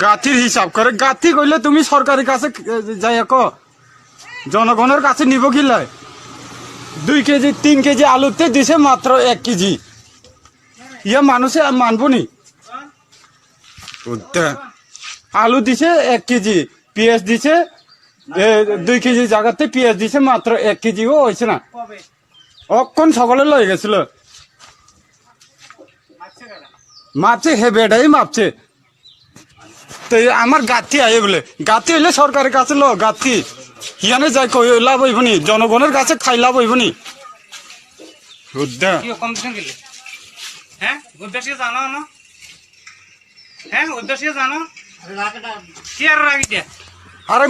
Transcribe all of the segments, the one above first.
গাতির হিসাব করে গাতি কইলে তুমি সরকারের কাছে যাই জনগণের কাছে নিব কি লাই 2 কেজি 3 কেজি আলুতে দিছে মাত্র 1 কেজি ইয়া মানুষে মানবো নি আলু দিছে 1 কেজি পেঁয়াজ দিছে 2 কেজি জায়গাতে পেঁয়াজ দিছে মাত্র 1 কেজিও হয়েছে না অক্ষণ সকলে লয়ে গেছিল মাপছে হে বেটাই মাপছে তো আমার গাতি আয়ে বলে গাতি হইলে সরকারের কাছে লো গাতি ইয়ানে যাই কই লাভ হইবনি জনগণের কাছে খাই লাভ হইবনি আরে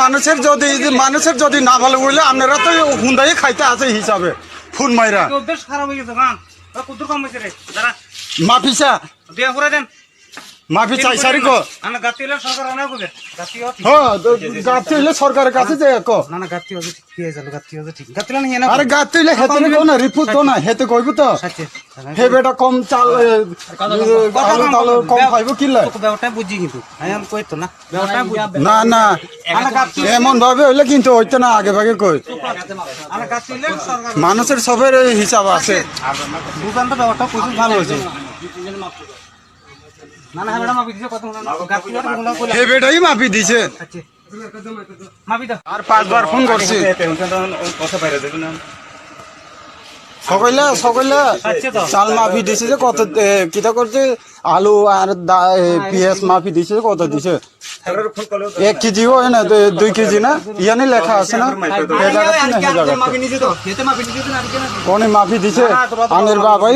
মানুষের যদি না ভালো বললে আপনারা তো হুন্দাই খাইতে আছে হিসাবে ফোন মাইরা খারাপ হয়ে গেছে কম হয়েছে রে মাফিসা দেন মাফি চাই সারি কো না গাতি হলে সরকার আনা বলে গাতি গাতি হইলে সরকারের কাছে যে কো না গাতি হবে ঠিক হয়ে যাবে গাতি হবে ঠিক গাতি না না আরে গাতি হইলে হেতে কো না রিপুত তো না হেতে কইব তো হে বেটা কম চাল আলু কম খাইবো কি লাই ব্যাপারটা বুঝি কিন্তু আমি কইতো না ব্যাপারটা বুঝি না না এমন ভাবে হইলে কিন্তু হইতো না আগে ভাগে কই আরে গাতি হইলে সরকার মানুষের সবের হিসাব আছে বুঝান তো ব্যাপারটা প্রচুর ভালো হয়েছে না না বেটা মাপি দিছে কত গাতি আর গুলা কইলা হে বেটাই মাপি দিছে মাপি দাও আর 5 বার ফোন করছি কথা বাইরে দেব না সকলে চাল মাফি দিছে যে কত কিটা করছে আলু আর পেঁয়াজ মাফি দিছে কত দিছে 1 কেজি হয় না 2 কেজি না ইয়ানি লেখা আছে না কোনে মাফি দিছে আনের বাবাই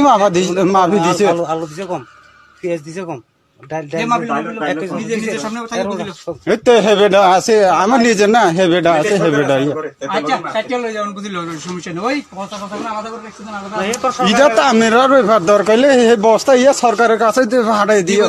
মাফি দিছে আলু দিছে কম পেঁয়াজ দিছে কম হেবেডা আছে আমার নিজের না হেবেডা আছে হেবেডা ইটা তো আমেরা ব্যাপার দরকার বস্তা ইয়া সরকারের কাছে হাঁটাই দিও